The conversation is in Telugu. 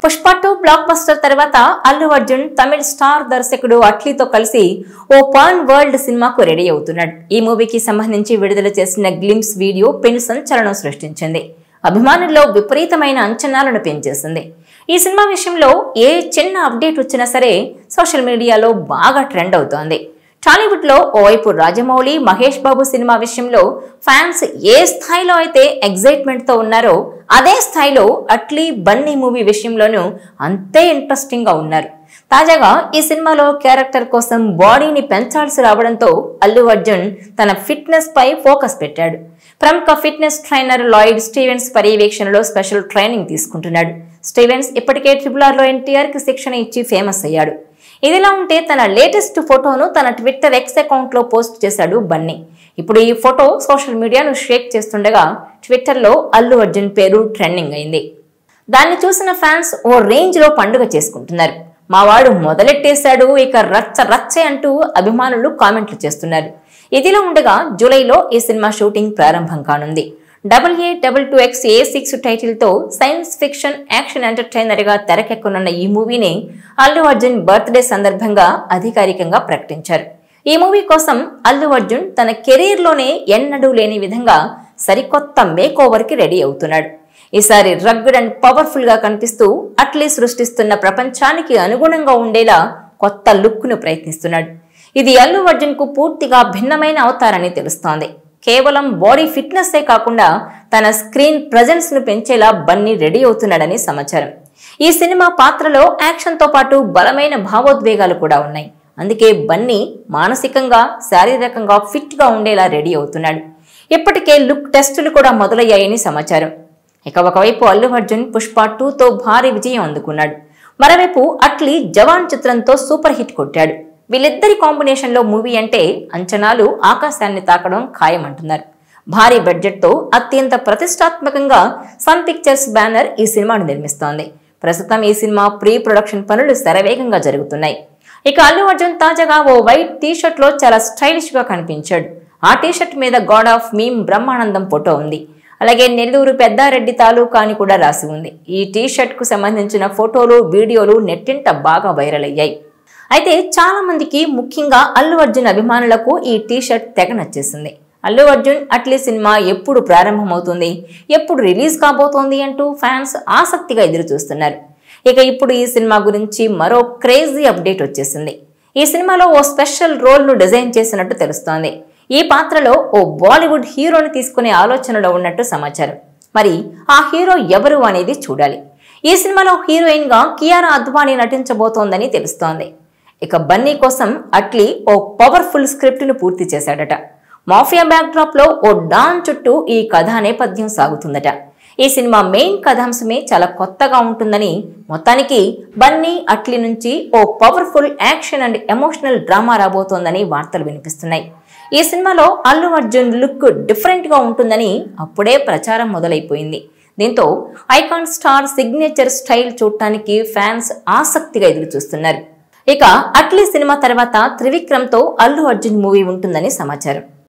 పుష్ప 2 బ్లాక్ బస్టర్ తర్వాత అల్లు అర్జున్ తమిళ స్టార్ దర్శకుడు అట్లీతో కలిసి ఓ పాన్ వరల్డ్ సినిమాకు రెడీ అవుతున్నాడు. ఈ మూవీకి సంబంధించి విడుదల చేసిన గ్లింప్స్ వీడియో పెను సంచలనం సృష్టించింది. అభిమానుల్లో విపరీతమైన అంచనాలను పెంచేసింది. ఈ సినిమా విషయంలో ఏ చిన్న అప్డేట్ వచ్చినా సరే సోషల్ మీడియాలో బాగా ట్రెండ్ అవుతోంది. టాలీవుడ్ లో ఓవైపు రాజమౌళి, మహేష్ బాబు సినిమా విషయంలో ఫ్యాన్స్ ఏ స్థాయిలో అయితే ఎగ్జైట్మెంట్ తో ఉన్నారో అదే స్థాయిలో అట్లీ బన్నీ మూవీ విషయంలోనూ అంతే ఇంట్రెస్టింగ్ గా ఉన్నారు. తాజాగా ఈ సినిమాలో క్యారెక్టర్ కోసం బాడీని పెంచాల్సి రావడంతో అల్లు అర్జున్ తన ఫిట్నెస్ పై ఫోకస్ పెట్టాడు. ప్రముఖ ఫిట్నెస్ ట్రైనర్ లాయిడ్ స్టీవెన్స్ పర్యవేక్షణలో స్పెషల్ ట్రైనింగ్ తీసుకుంటున్నాడు. స్టీవెన్స్ ఇప్పటికే RRR లో ఎన్టీఆర్ కి శిక్షణ ఇచ్చి ఫేమస్ అయ్యాడు. ఇదిలా ఉంటే తన లేటెస్ట్ ఫోటోను తన ట్విట్టర్ X అకౌంట్ లో పోస్ట్ చేశాడు బన్నీ. ఇప్పుడు ఈ ఫోటో సోషల్ మీడియాను షేక్ చేస్తుండగా ట్విట్టర్లో అల్లు అర్జున్ పేరు ట్రెండింగ్ అయింది. దాన్ని చూసిన ఫ్యాన్స్ ఓ రేంజ్ లో పండుగ చేసుకుంటున్నారు. మావాడు మొదలెట్టేశాడు, ఇక రచ్చ రచ్చే అంటూ అభిమానులు కామెంట్లు చేస్తున్నారు. ఇదిలా ఉండగా జూలైలో ఈ సినిమా షూటింగ్ ప్రారంభం కానుంది. AA22X A6 టైటిల్ తో సైన్స్ ఫిక్షన్ యాక్షన్ ఎంటర్టైనర్ గా తెరకెక్కనున్న ఈ మూవీని అల్లు అర్జున్ బర్త్డే సందర్భంగా అధికారికంగా ప్రకటించారు. ఈ మూవీ కోసం అల్లు అర్జున్ తన కెరీర్ లోనే ఎన్నడూ లేని విధంగా సరికొత్త మేక్ ఓవర్ కి రెడీ అవుతున్నాడు. ఈసారి రగ్గడ్ అండ్ పవర్ఫుల్ గా కనిపిస్తూ అట్లీ సృష్టిస్తున్న ప్రపంచానికి అనుగుణంగా ఉండేలా కొత్త లుక్ ను ప్రయత్నిస్తున్నాడు. ఇది అల్లు అర్జున్ కు పూర్తిగా భిన్నమైన అవతారని తెలుస్తోంది. కేవలం బాడీ ఫిట్నెస్ ఏ కాకుండా తన స్క్రీన్ ప్రెజెన్స్ ను పెంచేలా బన్నీ రెడీ అవుతున్నాడని సమాచారం. ఈ సినిమా పాత్రలో యాక్షన్ తో పాటు బలమైన భావోద్వేగాలు కూడా ఉన్నాయి. అందుకే బన్నీ మానసికంగా, శారీరకంగా ఫిట్ గా ఉండేలా రెడీ అవుతున్నాడు. ఇప్పటికే లుక్ టెస్టులు కూడా మొదలయ్యాయని సమాచారం. ఇక ఒకవైపు అల్లు అర్జున్ పుష్ప 2తో భారీ విజయం అందుకున్నాడు. మరోవైపు అట్లీ జవాన్ చిత్రంతో సూపర్ హిట్ కొట్టాడు. వీళ్ళిద్దరి కాంబినేషన్ లో మూవీ అంటే అంచనాలు ఆకాశాన్ని తాకడం ఖాయమంటున్నారు. భారీ బడ్జెట్ తో అత్యంత ప్రతిష్టాత్మకంగా సన్ పిక్చర్స్ బ్యానర్ ఈ సినిమాను నిర్మిస్తోంది. ప్రస్తుతం ఈ సినిమా ప్రీ ప్రొడక్షన్ పనులు శరవేగంగా జరుగుతున్నాయి. ఇక అల్లు అర్జున్ తాజాగా ఓ వైట్ టీషర్ట్ లో చాలా స్టైలిష్ గా కనిపించాడు. ఆ టీషర్ట్ మీద God of meme Brahmanandam photo ఉంది. అలాగే నెల్లూరు పెద్దారెడ్డి తాలూకా అని కూడా రాసి ఉంది. ఈ టీషర్ట్ కు సంబంధించిన ఫోటోలు, వీడియోలు నెట్టింట బాగా వైరల్ అయ్యాయి. అయితే చాలా మందికి, ముఖ్యంగా అల్లు అర్జున్ అభిమానులకు ఈ టీషర్ట్ తెగ నచ్చేసింది. అల్లు అర్జున్ అట్లీ సినిమా ఎప్పుడు ప్రారంభమవుతుంది, ఎప్పుడు రిలీజ్ కాబోతోంది అంటూ ఫ్యాన్స్ ఆసక్తిగా ఎదురు చూస్తున్నారు. ఇక ఇప్పుడు ఈ సినిమా గురించి మరో క్రేజీ అప్డేట్ వచ్చేసింది. ఈ సినిమాలో ఓ స్పెషల్ రోల్ ను డిజైన్ చేసినట్టు తెలుస్తోంది. ఈ పాత్రలో ఓ బాలీవుడ్ హీరోని తీసుకునే ఆలోచనలో ఉన్నట్టు సమాచారం. మరి ఆ హీరో ఎవరు అనేది చూడాలి. ఈ సినిమాలో హీరోయిన్ గా కియారా అద్వానీ నటించబోతోందని తెలుస్తోంది. ఇక బన్నీ కోసం అట్లీ ఓ పవర్ఫుల్ స్క్రిప్ట్ ను పూర్తి చేశాడట. మాఫియా బ్యాక్ డ్రాప్ లో ఓ డాన్ చుట్టూ ఈ కథా నేపథ్యం సాగుతుందట. ఈ సినిమా మెయిన్ కథాంశమే చాలా కొత్తగా ఉంటుందని, మొత్తానికి బన్నీ అట్లీ నుంచి ఓ powerful action and emotional drama రాబోతోందని వార్తలు వినిపిస్తున్నాయి. ఈ సినిమాలో అల్లు అర్జున్ లుక్ డిఫరెంట్ గా ఉంటుందని అప్పుడే ప్రచారం మొదలైపోయింది. దీంతో ఐకాన్ స్టార్ సిగ్నేచర్ స్టైల్ చూడటానికి ఫ్యాన్స్ ఆసక్తిగా ఎదురు చూస్తున్నారు. ఇక అట్లీ సినిమా తర్వాత త్రివిక్రమ్ తో అల్లు అర్జున్ మూవీ ఉంటుందని సమాచారం.